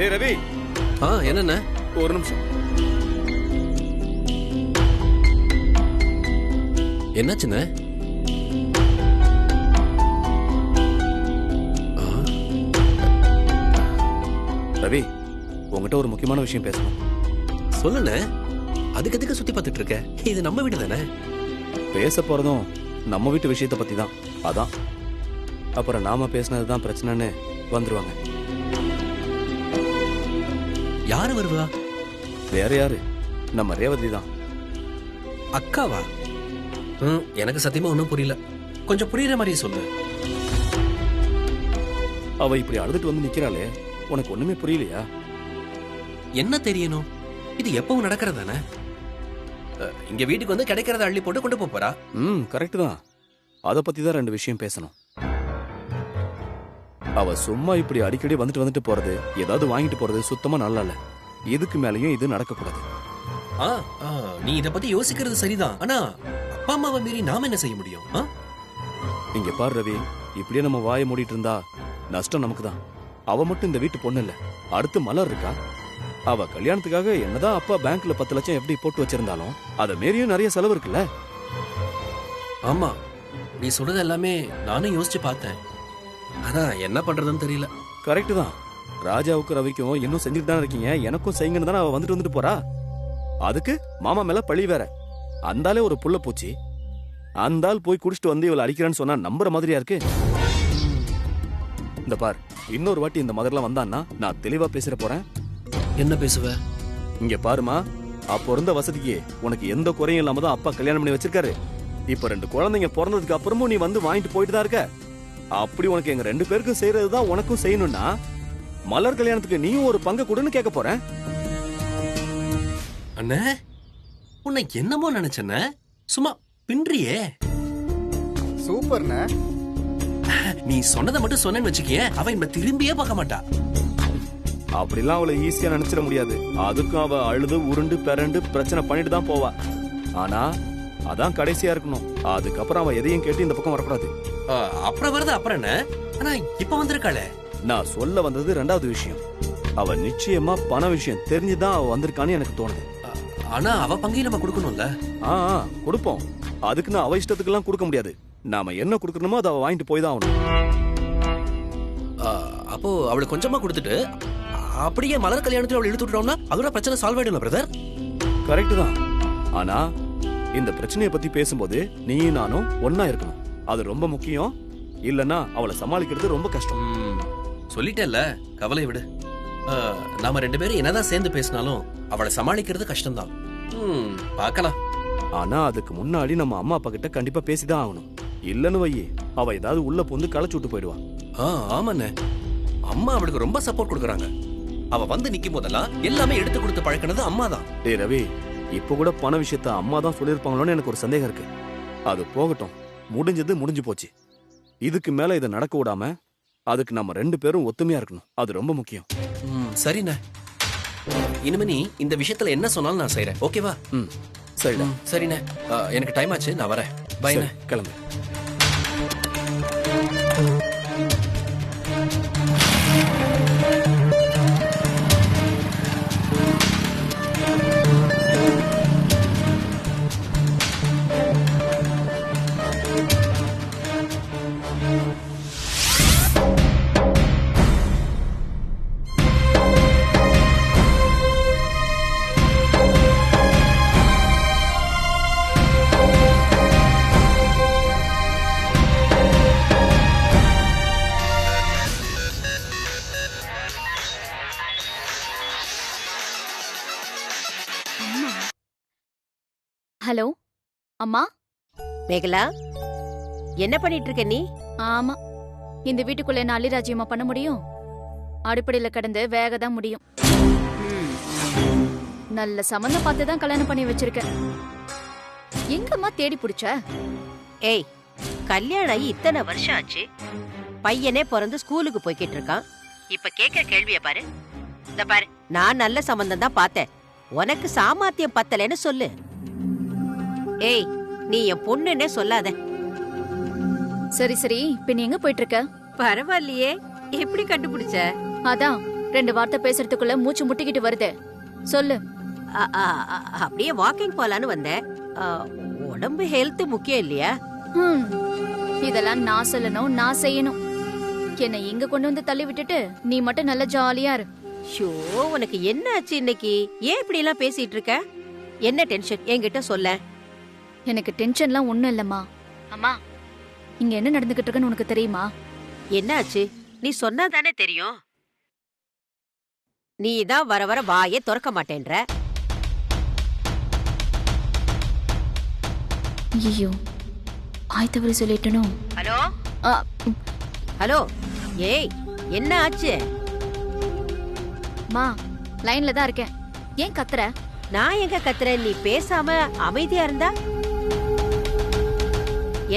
டேய் ரவி. என்னண்ணே? ஒரு நிமிஷம். என்னாச்சுண்ணே? ரவி, உங்ககிட்ட ஒரு முக்கியமான விஷயம் பேசணும். சொல்லுண்ணே. அதுக்கு எதுக்கு சுத்தி பார்த்துட்டு இருக்க? இது நம்ம வீடு தானே. பேச போறதும் நம்ம வீட்டு விஷயத்தை பத்தி தான். அதான் அப்புறம் நாம பேசினதுதான் பிரச்சனைன்னு வந்துருவாங்க. யாரு வருவா? வேற யாரு, நம்ம ரேவதி தான். அக்காவா? எனக்கு சத்தியமா ஒன்றும் புரியல. கொஞ்சம் புரியுற மாதிரியே சொல்லு. அவ இப்படி அழுதுட்டு வந்து நிக்கிறாளே, உனக்கு ஒண்ணுமே புரியலையா? என்ன தெரியணும்? இது எப்பவும் நடக்கிறதானே. இங்க வீட்டுக்கு வந்து கிடைக்கிறத அள்ளி போட்டு கொண்டு போறா. கரெக்ட் தான். அத பத்தி தான் ரெண்டு விஷயம் பேசணும். அவ சும்மா இப்படி அடிக்கடி வந்துட்டு போறது, ஏதாவது வாங்கிட்டு போறது சுத்தமா நல்லா இல்ல. இதுக்கு மேலயும் இது நடக்க கூடாது. நீ இத பத்தி யோசிக்கிறது சரிதான். ஆனா அப்பா அம்மாவை மீறி நாம என்ன செய்ய முடியும்? இங்க பாரு ரவி, இப்படியே நம்ம வாயை மூடிட்டு இருந்தா நஷ்டம் நமக்கு தான். அவ மட்டும் இந்த வீட்டு பொண்ணு இல்ல, அடுத்து மலர் இருக்கா. அவ கல்யாணத்துக்காக என்னதான் அப்பா பேங்க்ல 10 லட்சம் எப்படி போட்டு வச்சிருந்தாலும் அத மீறியும் நிறைய செலவு இருக்குல்ல. ஆமா, நீ சொல்றது எல்லாமே நானும் யோசிச்சு பார்த்தேன். ஆனா என்ன பண்றதுன்னு தெரியல. கரெக்ட் தான். ராஜாவுக்கும் ரவிக்கும் இன்னும் செஞ்சுட்டு தானே இருக்கீங்க, எனக்கும் செய்யுங்கன்னு தானே அவ வந்துட்டு போறா. அதுக்கு மாமா மேல பழி வேற. அந்தாலே ஒரு புள்ள பூச்சி. அந்தால் போய் குடிச்சிட்டு வந்து இவளை அடிக்கிறான்னு சொன்னா நம்புற மாதிரியா இருக்கு. இந்த பார், இன்னொரு வாட்டி இந்த மாதிரிலாம் வந்தான்னா நான் தெளிவா பேசிட போறேன். என்ன பேசுவ? இங்க பாருமா, அப்போ இருந்த வசதிக்கு உனக்கு எந்த குறையும் இல்லாம தான் அப்பா கல்யாணம் பண்ணி வச்சிருக்காரு. இப்ப 2 குழந்தைங்க பிறந்ததுக்கு அப்புறமும் நீ வந்து வாங்கிட்டு போயிட்டு தான் இருக்க. அப்படி உனக்கு எங்க 2 பேருக்கும் செய்யறதுதான் உனக்கும் செய்யணும்னா மலர் கல்யாணத்துக்கு நீயும் ஒரு பங்கு கொடுன்னு கேட்க போறேன். அண்ணே, உன்னை என்னமோ நினைச்சேன்ன, சும்மா பின்றியே. சூப்பர்ண்ணே. நீ சொன்னதை மட்டும் சொன்னேன்னு வச்சுக்கிய, அவ இப்ப திரும்பியே பார்க்க மாட்டா. அப்படிலாம் அவளை ஈஸியா நினைச்சிட முடியாது. அதுக்கும் அவ அழுது உருண்டு பிறண்டு பிரச்சனை பண்ணிட்டு தான் போவா. ஆனா அதான் கடைசியா இருக்கணும். அதுக்கப்புறம் அவ எதையும் கேட்டு இந்த பக்கம் வரக்கூடாது. அப்புறம் வருது அப்புறம் என்ன? ஆனா இப்ப வந்திருக்காளே. நான் சொல்ல வந்தது 2வது விஷயம். அவ நிச்சயமா பண விஷயம் தெரிஞ்சுதான் அவ வந்திருக்கான்னு எனக்கு தோணுது. ஆனா அவ பங்கையும் நம்ம கொடுக்கணும்ல. கொடுப்போம். அதுக்குன்னு அவ இஷ்டத்துக்கு எல்லாம் கொடுக்க முடியாது. நாம என்ன கொடுக்கணுமோ அதை அவ வாங்கிட்டு போய் தான் ஆகணும். அப்போ அவளுக்கு கொஞ்சமா கொடுத்துட்டு அப்படியே மலர் கல்யாணத்துல அவளை இழுத்து விட்டோம்னா அதோட பிரச்சனை சால்வ் ஆயிடும் பிரதர். கரெக்ட் தான். ஆனா இந்த பிரச்சனையை பத்தி பேசும்போது நீயும் நானும் ஒன்னா இருக்கணும். அது ரொம்ப முக்கியம். இல்லன்னா அவளை சமாளிக்கிறது ரொம்ப கஷ்டம். சொல்லிட்டேல்ல, கவலை விடு. நாம 2 பேரும் என்னதான் சேர்ந்து பேசினாலும் அவளை சமாளிக்கிறது கஷ்டம்தான். பார்க்கலாம். ஆனா அதுக்கு முன்னாடி நம்ம அம்மா அப்பா கிட்ட கண்டிப்பா பேசிதான் ஆகணும். இல்லன்னு வையே, அவ ஏதாவது உள்ள பொந்து களைச்சு விட்டு போயிடுவா. ஆமாண்ணே, அம்மா அவளுக்கு ரொம்ப சப்போர்ட் கொடுக்குறாங்க. அவ வந்து நிக்கும் போதெல்லாம் எல்லாமே எடுத்து கொடுத்து பழக்கினது அம்மா தான். டேய் ரவி, இப்ப கூட பண விஷயத்த அம்மா தான் சொல்லிருப்பாங்களோன்னு எனக்கு ஒரு சந்தேகம் இருக்கு. அது போகட்டும், முடிஞ்சது முடிஞ்சு போச்சு. இதுக்கு மேல இதை நடக்க விடாம அதுக்கு நம்ம 2 பேரும் ஒத்துமையா இருக்கணும். அது ரொம்ப முக்கியம். சரிண்ணே, இனிமே நீ இந்த விஷயத்துல என்ன சொன்னாலும் நான் செய்யறேன். ஓகேவா? சரிடா. சரிண்ணே, எனக்கு டைம் ஆச்சு, நான் வரேன். பைண்ணே. கிளம்பு. ஹலோ அம்மா. மேகலா, என்ன பண்ணிட்டு இருக்க நீ? ஆமா, இந்த வீட்டுக்குள்ள என்ன அள்ளிராஜ்யமா பண்ண முடியும்? அடிப்படையில கடந்து வேக தான் முடியும். நல்ல சம்பந்தம் பார்த்து தான் கல்யாணம் பண்ணி வச்சிருக்கேன். எங்கம்மா தேடி பிடிச்ச? ஏய், கல்யாணம் ஆகி இத்தனை வருஷம் ஆச்சு, பையனே பிறந்து ஸ்கூலுக்கு போய்கிட்டு இருக்கான். இப்ப கேக்குற கேள்விய பாரு. இந்த பாரு, நான் நல்ல சம்பந்தம் தான் பார்த்தேன். உனக்கு சாமர்த்தியம் பத்தலைன்னு சொல்லு. ஏய், நீ என் பொண்ணுன்னே சொல்லாத. சரி சரி, இப்ப நீ எங்க போயிட்டு இருக்க? பரவாயில்லையே, எப்படி கண்டுபிடிச்ச? அதான் 2 வார்த்தை பேசுறதுக்குள்ள மூச்சு முட்டிக்கிட்டு வருது. சொல்லு. அப்படியே வாக்கிங் போலான்னு வந்தேன். உடம்பு ஹெல்த் முக்கியம் இல்லையா? இதெல்லாம் நான் சொல்லணும், நான் செய்யணும். என்னை இங்க கொண்டு வந்து தள்ளி விட்டுட்டு நீ மட்டும் நல்ல ஜாலியா இரு. ஷோ, உனக்கு என்ன ஆச்சு இன்னைக்கு? ஏன் இப்படி எல்லாம் பேசிட்டு இருக்க? என்ன டென்ஷன் என்கிட்ட சொல்ல. எனக்கு டென்ஷன்லாம் ஒண்ணும் இல்லம்மா. அம்மா, இங்க என்ன நடந்துகிட்டு இருக்குன்னு உனக்கு தெரியுமா? என்ன ஆச்சு? நீ சொன்னா தானே தெரியும். நீ தான் வர வர வாயே திறக்க மாட்டேன்ற. ஐயோ, ஆய் தவறு சொல்லிட்டனோ? ஹலோ ஹலோ, ஏய் என்ன ஆச்சு? மா, லைன்ல தான் இருக்கேன். ஏன் கத்துற? நான் எங்க கத்துறேன்? நீ பேசாம அமைதியா இருந்தா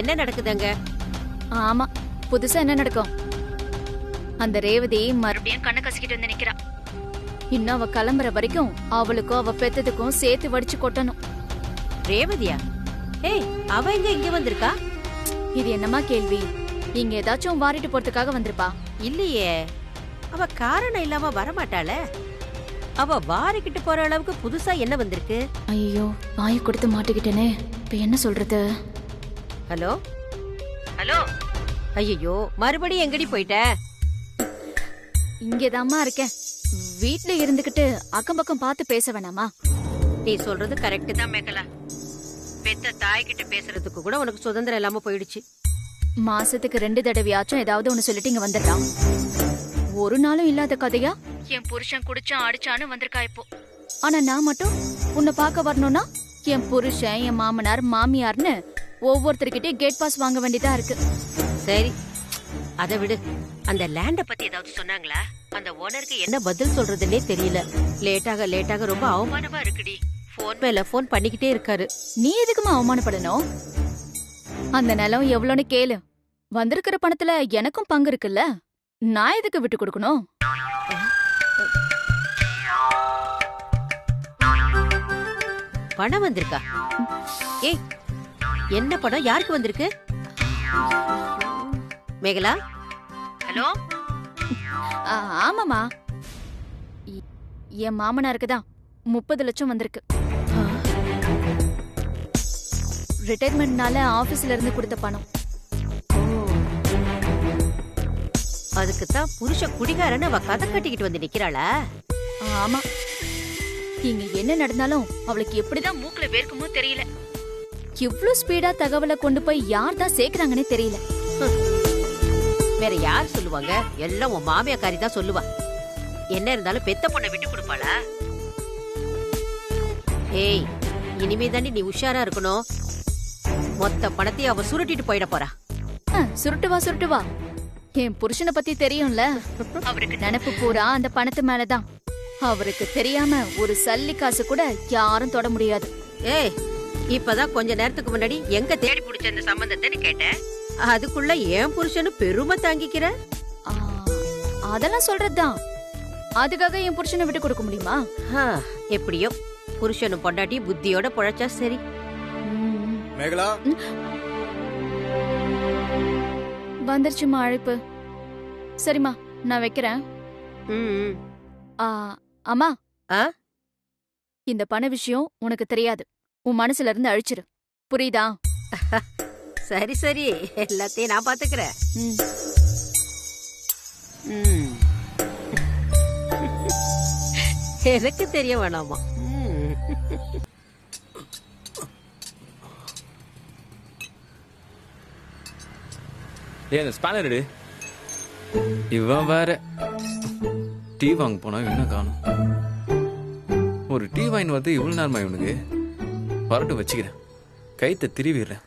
என்ன நடக்குதுங்க? ஆமா, புதுசா என்ன நடக்கும்? அந்த ரேவதி மறுபடியும் கண்ணை கசிக்கிட்டு வந்து நிக்கிறா. இன்னும் அவ கிளம்புற வரைக்கும் அவளுக்கும் அவ பெத்ததுக்கும் சேர்த்து வடிச்சு கொட்டணும். ரேவதியா? ஏய், அவ இங்க வந்திருக்கா? இது என்னமா கேள்வி? இங்க ஏதாச்சும் வாரிட்டு போறதுக்காக வந்திருப்பா? இல்லையே, அவ காரணம் இல்லாம வரமாட்டாள. அவ வாரிக்கிட்டு போற அளவுக்கு புதுசா என்ன வந்திருக்கு? ஐயோ, வாயை கொடுத்து மாட்டிக்கிட்டேனே, இப்ப என்ன சொல்றது? ஹலோ ஹலோ, ஐயோ மறுபடியும் எங்கடி போயிட்ட? இங்கதாம்மா இருக்கேன். வீட்ல இருந்துகிட்டு அக்கம் பக்கம் பார்த்து பேச வேணாமா? நீ சொல்றது கரெக்ட் தான் மேகலா. பெத்த தாய்கிட்ட பேசுறதுக்கு கூட உனக்கு சுதந்திரம் இல்லாம போயிடுச்சு. மாசத்துக்கு 2 தடவையாச்சும் ஏதாவது ஒண்ணு சொல்லிட்டு இங்க வந்துட்டான். ஒரு நாளும் இல்லாத கதையா என் புருஷன் குடிச்சான் அடிச்சான்னு வந்திருக்கா இப்போ. ஆனா நான் மட்டும் உன்னை பார்க்க வரணும்னா என் புருஷன், என் மாமனார், மாமியார்னு ஒவ்வொருத்தர்கிட்டயும் கேட் பாஸ் வாங்க வேண்டியதா இருக்கு. சரி, அதை விடு. அந்த லேண்ட பத்தி ஏதாவது சொன்னாங்களா? அந்த ஓனருக்கு என்ன பதில் சொல்றதுன்னே தெரியல. லேட்டாக ரொம்ப அவமானமா இருக்குடி. போன் மேல போன் பண்ணிக்கிட்டே இருக்காரு. நீ எதுக்குமா அவமானப்படணும்? அந்த நிலம் எவ்வளோன்னு கேளு. வந்திருக்கிற பணத்துல எனக்கும் பங்கு இருக்குல்ல, நான் எதுக்கு விட்டு கொடுக்கணும்? பணம் வந்திருக்கா? ஏய், என்ன பணம்? யாருக்கு வந்திருக்கு? மேகலா? ஹலோ? ஆமாமா, என் மாமனாருக்கு தான் 30 லட்சம் வந்திருக்கு. ரிட்டையர்மெண்ட்னால ஆபீஸ்ல இருந்து கொடுத்த பணம். அதுக்குத்தான் புருஷ குடிகாரன்னு அவ கதை கட்டிக்கிட்டு வந்து நிக்கிறாளா? ஆமா, இங்க என்ன நடந்தாலும் அவளுக்கு எப்படிதான் மூக்குல வேர்க்குமோ தெரியல. இவ்ளோ ஸ்பீடா தகவலை கொண்டு போய் யார் தான் சேர்க்கறாங்கன்னே தெரியல. வேற யார் சொல்லுவாங்க? எல்லாம் உன் மாமியாக்காரி தான் சொல்லுவா. என்ன இருந்தாலும் பெத்த பொண்ணை விட்டு கொடுப்பாளா? ஏய், இனிமே தாண்டி நீ உஷாரா இருக்கணும். மொத்த பணத்தையும் அவ சுருட்டிட்டு போயிட போறா. சுருட்டு வா. என் புருஷனை பத்தி தெரியும்ல, அவருக்கு நினைப்பு பூரா அந்த பணத்து மேலதான். அவருக்கு தெரியாம ஒரு சல்லி காசு கூட யாரும் தொட முடியாது. ஏய், இப்பதான் கொஞ்ச நேரத்துக்கு முன்னாடி எங்க தேடி பிடிச்ச இந்த சம்பந்தத்தை கேட்டேன். அதுக்குள்ள ஏன் புருஷனு பெருமை தாங்கிக்கிற? அதெல்லாம் சொல்றதுதான். அதுக்காக என் புருஷனை விட்டு கொடுக்க முடியுமா? எப்படியோ புருஷனும் பொண்டாட்டி புத்தியோட பொழைச்சா சரி. மேகலா, வந்துருச்சுமா அழைப்பு. சரிம்மா, நான் வைக்கிறேன். அம்மா, இந்த பண விஷயம் உனக்கு தெரியாது. உன் மனசுல இருந்து அழிச்சிரு, புரியுதா? சரி சரி, எல்லாத்தையும் நான் பாத்துக்கிறேன். எனக்கு தெரிய வேணாமா? ஏன் ஸ்பேனர் எடு. இவன் வேற டீ வாங்க போனா இன்னும் காணும். ஒரு டீ வாங்கி வந்து இவ்வளவு நேரமா இவனுக்கு? வரட்டும், வச்சுக்கிறேன். கைத்தை திருவிடுறேன்.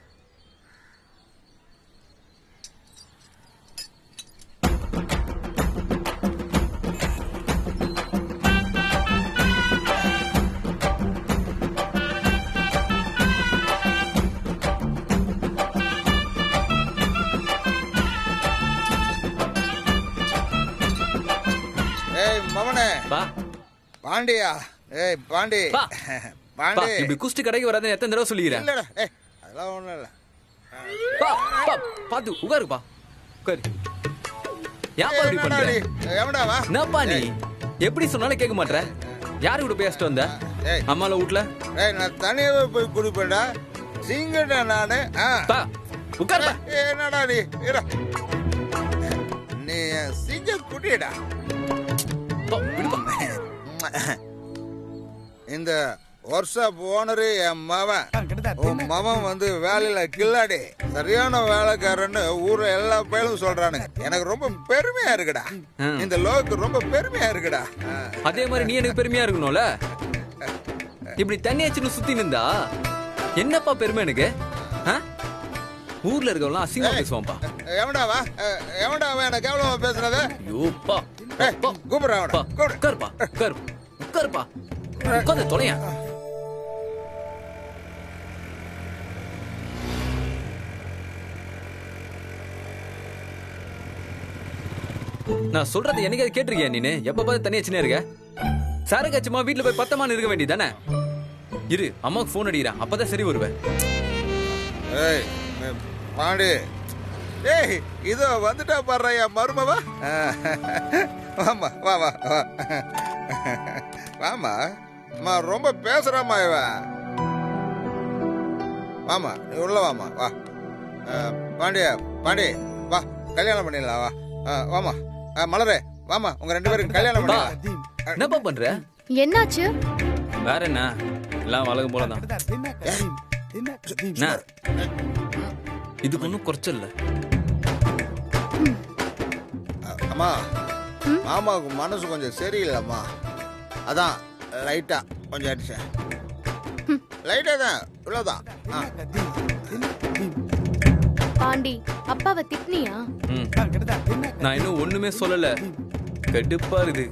பாண்டியா? ஏய் பாண்டி, பாண்டி இப்படி குஸ்டி கடைக்கு வராதுன்னு எத்தனை தடவை சொல்லிக்கிறேன். இல்லடா, அதெல்லாம் ஒண்ணும் இல்ல. பாத்து உட்காருப்பா, உட்காரு. ஏன் இப்படி பண்ற? எவன்டா வா? என்னப்பா நீ? எப்படி சொன்னாலும் கேட்க மாட்டேற. யாரு கூட பேசிட்டு வந்த? ஏய். அம்மால வீட்ல. ஏய் நான் தனியாவே போய் குடிப்பேன்டா. சிங்கடா நானு. பா உட்கார் பா. என்னடா நீ இரு. நீ சிங்க குடிடா. பா, விடுப்பா. இந்த ஒர்க்ஷாப் ஓனரு என் மவன். உன் மவன் வந்து வேலையில கில்லாடி, சரியான வேலைக்காரன்னு ஊர்ல எல்லா பேரும் சொல்றானுங்க. எனக்கு ரொம்ப பெருமையா இருக்குடா. இந்த லோக்கு ரொம்ப பெருமையா இருக்குடா. அதே மாதிரி நீ எனக்கு பெருமையா இருக்கணும்ல. இப்படி தண்ணி அடிச்சுன்னு சுத்தி நின்றா என்னப்பா பெருமை எனக்கு? ஊர்ல இருக்கவங்களாம் அசிங்கமா பேசுவான்ப்பா. எவன்டாவா எவன்டாவா எனக்கு எவ்வளவு பேசுறது? ஐயோப்பா. கூப்பிடுறா உட்காருப்பா உட்காருப்பா உட்காந்து தொலையா. நான் சொல்றது என்னைக்காவது கேட்டிருக்கியா நீனு? எப்ப பார்த்து தனியா சின்ன இருக்க? சாரகாச்சுமா வீட்டுல போய் பத்தமான இருக்க வேண்டியதானே? இரு, அம்மாவுக்கு போன் அடிக்கிறேன், அப்பதான் சரி வருவேன். ஏய் பாண்டி, ஏய் இதோ வந்துட்டா பாடுற என் மருமவா. வாமா வா வா வா. வாமா அம்மா, ரொம்ப பேசுறாமா இவ. வாமா நீ உள்ள வாமா வா. பாண்டியா பாண்டி வா, கல்யாணம் பண்ணிடலாம் வா. வாமா மலரே வாமா, உங்க 2 பேருக்கு கல்யாணம் பண்ணிடலாம். என்னப்பா பண்ற? என்னாச்சு? வேற என்ன, எல்லாம் வழக்கம் போலதான். இதுக்கு ஒன்னும் குறைச்சல் இல்ல. அம்மா, மாமாவுக்கு மனசு கொஞ்சம் சரியில்லைம்மா, அதான் லைட்டா கொஞ்சம் அடிச்சேன். லைட்டா தான், இவ்வளவுதான். பாண்டி, அப்பாவை திட்டினியா? நான் இன்னும் ஒண்ணுமே சொல்லல. கடுப்பா இருக்கு.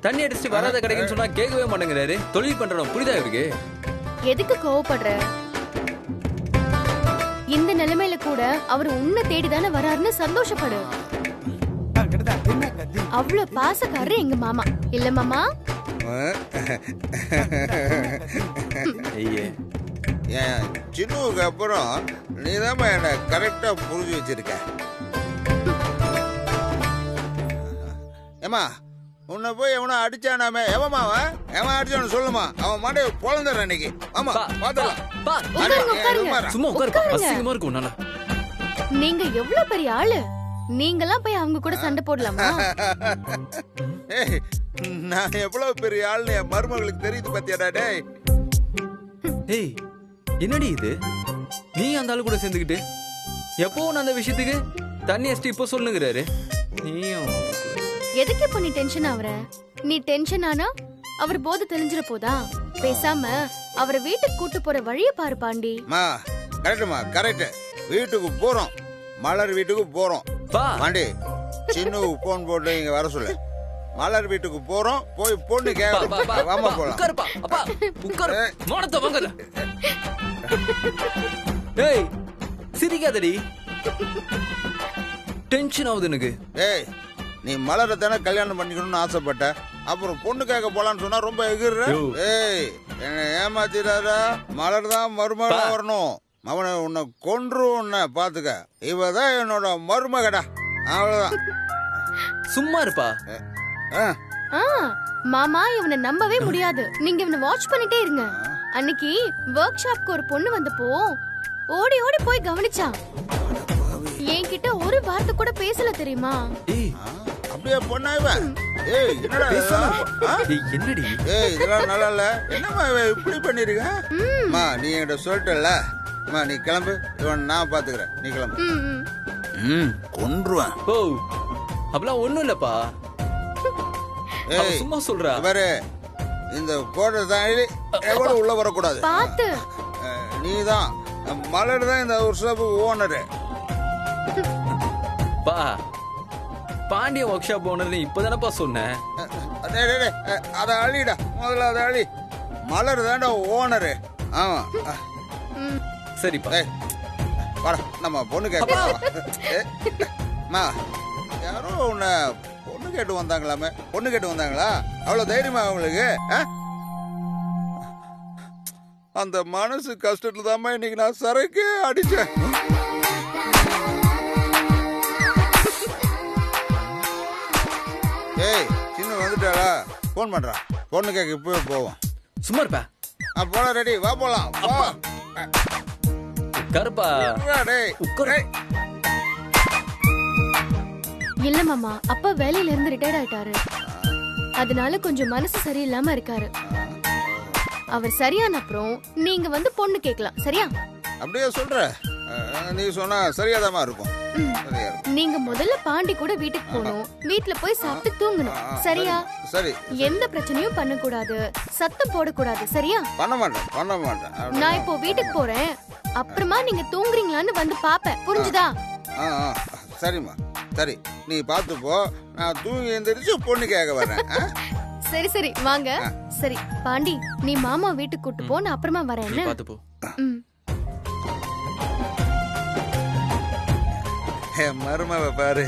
தண்ணி அடிச்சுட்டு வராத கிடைக்குன்னு சொன்னா கேட்கவே மாட்டேங்கிறாரு. தொழில் பண்றோம், புரியுதா இருக்கு? எதுக்கு கோவப்படுற? இந்த நிலைமையில கூட அவர் உன்னை தேடிதானே வராருன்னு சந்தோஷப்படு. அவ்வளவு பாசக்காரரு எங்க மாமா இல்ல மாமா? என் சின்னுவுக்கு அப்புறம் நீதான் என்ன கரெக்டா புரிஞ்சு வச்சிருக்க. ஏமா உன்னை போய் எவனா அடிச்சானாமே, எவமாவ எவன் அடிச்சானு சொல்லுமா, அவன் மாட்டே பொழந்துடுற இன்னைக்கு. ஆமா பாத்துக்கலாம். சும்மா உட்காருப்பா, அசிங்கமா இருக்கும் உன்னால. நீங்க எவ்வளவு பெரிய ஆளு, நீங்கெல்லாம் போய் அவங்க கூட சண்டை போடலாமா? ஏய், நான் எவ்வளவு பெரிய ஆள்னு என் மருமகளுக்கு தெரியுது பாத்தியாடா? டேய் ஏய், என்னடி இது? நீ அந்த ஆளு கூட சேர்ந்துக்கிட்டு எப்போ அந்த விஷயத்துக்கு தண்ணி அடிச்சுட்டு இப்போ சொல்லுங்கிறாரு. நீயும் எதுக்கு இப்ப நீ டென்ஷன் ஆவற? நீ டென்ஷன் ஆனா அவர் போது தெரிஞ்சிட போதா? பேசாம அவரை வீட்டுக்கு கூட்டு போற வழிய பாரு பாண்டி. மா கரெக்ட்மா, கரெக்ட். வீட்டுக்கு போறோம், மலர் வீட்டுக்கு போறோம். பாண்டி, சின்னுக்கு போன் போட்டு இங்க வர சொல்லு. மலர் வீட்டுக்கு போறோம், போய் பொண்ணு கேட்க. வாமா போலாம். உட்காருப்பா. அப்பா உட்காரு. மோனத்தை வாங்கல. ஏய் சிரிக்காதடி, டென்ஷன் ஆகுது எனக்கு. ஏய், நீ மலரை தானே கல்யாணம் பண்ணிக்கணும்னு ஆசைப்பட்ட, அப்புறம் பொண்ணு கேட்க போலான்னு சொன்னா ரொம்ப எகிர்ற. ஏய், என்ன ஏமாத்திடாதா? மலர் தான் மருமகளா வரணும். அவனை உன்னை கொன்று உன்னை பாத்துக்க. இவதான் என்னோட மருமகடா, அவ்வளவுதான். சும்மா இருப்பா. மாமா இவனை நம்பவே முடியாது. நீங்க இவனை வாட்ச் பண்ணிட்டே இருங்க. அன்னைக்கு ஒர்க் ஷாப்க்கு ஒரு பொண்ணு வந்தப்போ ஓடி ஓடி போய் கவனிச்சான். என்கிட்ட ஒரு வார்த்தை கூட பேசல தெரியுமா? அப்படியே பொண்ணா இவன்? ஏய் என்னடா என்னடி? ஏய் இதெல்லாம் நல்லா இல்ல. என்னம்மா இப்படி பண்ணிருக்க? அம்மா நீ என்கிட்ட சொல்லிட்டல, அம்மா நீ கிளம்பு, இவன் நான் பாத்துக்கிறேன், நீ கிளம்பு. கொன்றுவேன். ஓ அப்படிலாம் ஒண்ணும் இல்லப்பா. சும்மா சொல்றா பாரு, இந்த கோட்டை தாண்டி எவ்வளவு உள்ள வரக்கூடாது. பாத்து நீதான் மலர் தான் இந்த ஒர்க் ஓனரு. பா பாண்டிய ஒர்க் ஷாப் ஓனர் இப்பதானப்பா சொன்னேன். அத அழிடா முதல்ல, அத அழி. மலர் தான்டா ஓனரு. ஆமா சரிப்பா. வாடா நம்ம பொண்ணு கேட்கலாம். யாரோ உன்னை பொண்ணு கேட்டு வந்தாங்களாமே. பொண்ணு கேட்டு வந்தாங்களா? அவ்வளவு தைரியமா அவங்களுக்கு? அந்த மனசு கஷ்டத்துல தான் இன்னைக்கு நான் சரக்கு அடிச்சேன். ஏய் சின்ன வந்துட்டாளா? ஃபோன் பண்றா. பொண்ணு கேட்க இப்பவே போவோம். சும்மா இருப்பா போலாம், ரெடி, வா போலாம். வா. கருப்பா டேய், டேய். இல்ல மாமா, அப்பா வேலையில இருந்து ரிட்டையர்ட் ஆயிட்டாரு. அதனால கொஞ்சம் மனசு சரியில்லாம இருக்காரு. அவர் சரியான அப்புறம் நீங்க வந்து பொண்ணு கேட்கலாம். சரியா? அப்படியே சொல்ற? நீ சொன்னா சரியாதாமா இருக்கும். சரியா இருக்கும். நீங்க முதல்ல பாண்டி கூட வீட்டுக்கு போகணும். வீட்டுல போய் சாப்பிட்டு தூங்கணும். சரியா? சரி. எந்த பிரச்சனையும் பண்ண கூடாது, சத்தம் போடக்கூடாது. சரியா? பண்ண மாட்டேன். நான் இப்போ வீட்டுக்கு போறேன். அப்புறமா நீங்க தூங்குறீங்களான்னு வந்து பாப்பேன். புரிஞ்சுதா? சரிம்மா, சரி. நீ பார்த்து போ. நான் தூங்கி எந்திரிச்சு பொண்ணு கேட்க வரேன். சரி சரி வாங்க. சரி பாண்டி, நீ மாமா வீட்டுக்கு கூட்டு போ. நான் அப்புறமா வரேன். என்ன? பார்த்து போ. என் மருமவ பாரு,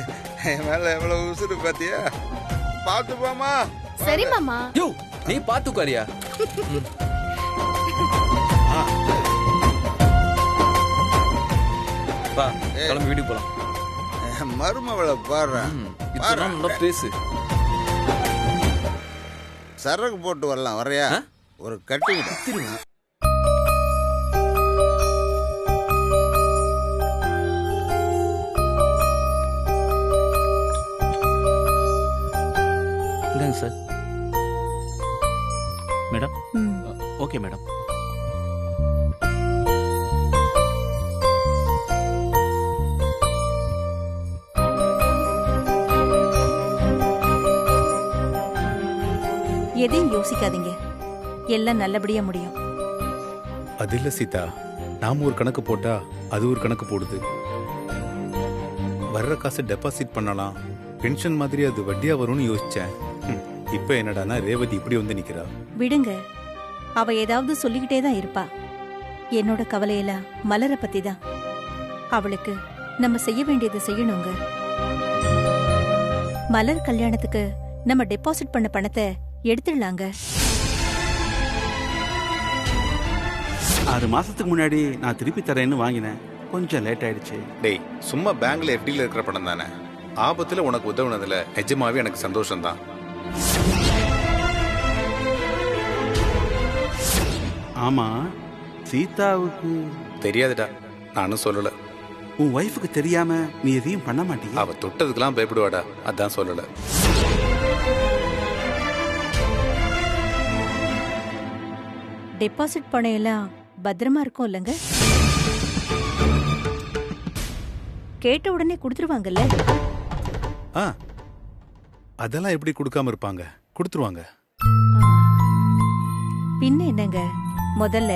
என் மேல எவ்வளவு உசுறு பாத்தியா? பார்த்து போமா. சரி மாமா. யோ நீ பாத்துக்காரியா? வா கிளம்பி வீட்டுக்கு போலாம். என் மருமவளை பாரு. இதெல்லாம் நல்லா பேசு. சரக்கு போட்டு வரலாம். வரையா? ஒரு கட்டி விடு. இந்தாங்க சார். மேடம். Okay madam. எதையும் யோசிக்காதீங்க, எல்லாம் நல்லபடியா முடியும். அது இல்ல சீதா, நாம ஒரு கணக்கு போட்டா அது ஒரு கணக்கு போடுது. வர்ற காசு டெபாசிட் பண்ணலாம், பென்ஷன் மாதிரி அது வட்டியா வரும்னு யோசிச்சேன். இப்ப என்னடானா ரேவதி இப்படி வந்து நிக்கிறா. விடுங்க, அவ ஏதாவது சொல்லிக்கிட்டே தான் இருப்பா. என்னோட கவலையெல்லாம் மலரை பத்தி தான். அவளுக்கு நம்ம செய்ய வேண்டியதை செய்யணுங்க. மலர் கல்யாணத்துக்கு நம்ம டெபாசிட் பண்ண பணத்தை எடுத்துடலாங்க. 6 மாசத்துக்கு முன்னாடி நான் திருப்பி தரேன்னு வாங்கினேன். கொஞ்சம் லேட் ஆயிடுச்சு. டேய், சும்மா பேங்க்ல எஃப்டில இருக்கிற பணம் தானே. ஆபத்துல உனக்கு உதவுனதுல நிஜமாவே எனக்கு சந்தோஷம் தான். ஆமா, சீதாவுக்கு தெரியாதுடா, நானும் சொல்லல. உன் ஒய்ஃபுக்கு தெரியாம நீ எதையும் பண்ண மாட்டீங்க. அவ தொட்டதுக்கெல்லாம் பயப்படுவாடா, அதான் சொல்லல. டெபாசிட் பணம் எல்லாம் பத்திரமா இருக்கும் இல்லங்க? கேட்ட உடனே கொடுத்துருவாங்கல்ல? அதெல்லாம் எப்படி கொடுக்காம இருப்பாங்க? கொடுத்துருவாங்க. பின்ன என்னங்க, முதல்ல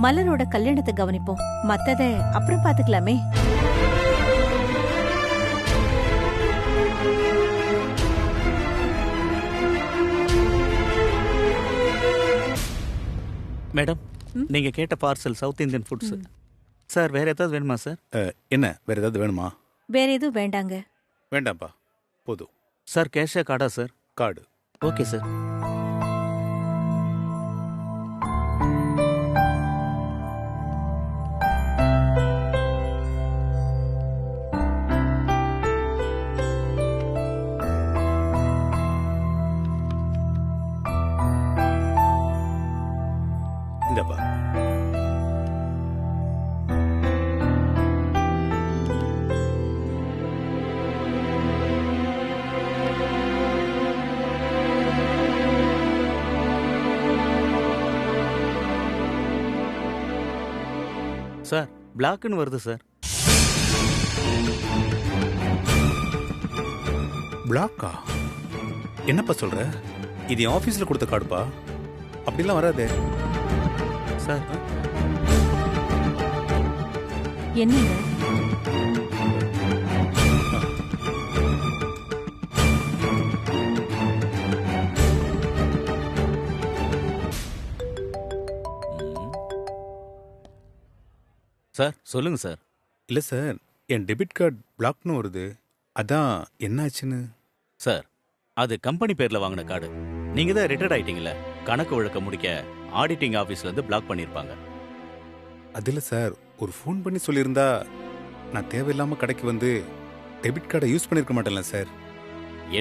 மலரோட கல்யாணத்தை கவனிப்போம். மத்தத அப்புறம் பாத்துக்கலாமே. மேடம், நீங்க கேட்ட parcel south Indian foods. Sir வேற ஏதாவது வேணுமா சார்? என்ன வேற ஏதாவது வேணுமா? வேற எதுவும் வேண்டாங்க. வேண்டாம்ப்பா, போதும். சார் கேஷா கார்டா சார்? கார்டு. Okay sir. இந்தப்பா. சார் பிளாக்னு வருது சார். பிளாக்கா? என்னப்பா சொல்ற? இது என் ஆபீஸ்ல கொடுத்த கார்டுப்பா. அப்படிலாம் வராதே சார். என்னங்க? சார் சொல்லுங்க சார். இல்ல சார், என் டெபிட் கார்டு பிளாக்னு வருது. அதான் என்னாச்சுன்னு. சார் அது கம்பெனி பேர்ல வாங்கின கார்டு. நீங்க தான் ரிட்டையர்ட் ஆயிட்டீங்கல்ல, கணக்கு வழக்க முடிக்க ஆடிட்டிங் ஆபீஸ்ல இருந்து பிளாக் பண்ணிருப்பாங்க. அதில் சார் ஒரு ஃபோன் பண்ணி சொல்லியிருந்தா நான் தேவையில்லாம கடைக்கு வந்து டெபிட் கார்டை யூஸ் பண்ணிருக்க மாட்டேன்ல சார்.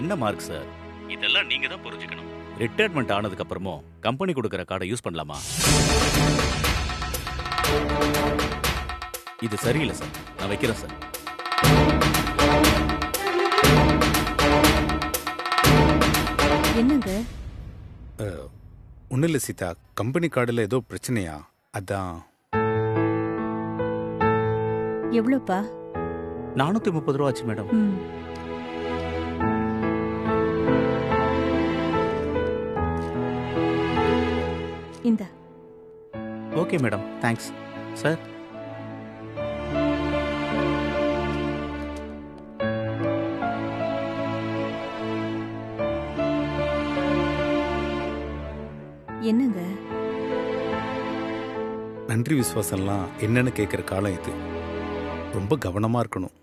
என்ன மார்க் சார், இதெல்லாம் நீங்க தான் புரிஞ்சுக்கணும். ரிட்டையர்மெண்ட் ஆனதுக்கு அப்புறமும் கம்பெனி கொடுக்குற கார்டை யூஸ் பண்ணலாமா? இது சரியில்லை சார். நான் வைக்கிறேன் சார். என்னங்க? ஒன்றும் இல்லை சீதா, கம்பெனி கார்டில் ஏதோ பிரச்சனையா? அதான். எவ்வளோப்பா? 430 ரூபா ஆச்சு மேடம். ம். இந்த ஓகே மேடம், தேங்க்ஸ் சார். என்னங்க? நன்றி விசுவாசம்லாம் என்னன்னு கேட்குற காலம் இது. ரொம்ப கவனமாக இருக்கணும்.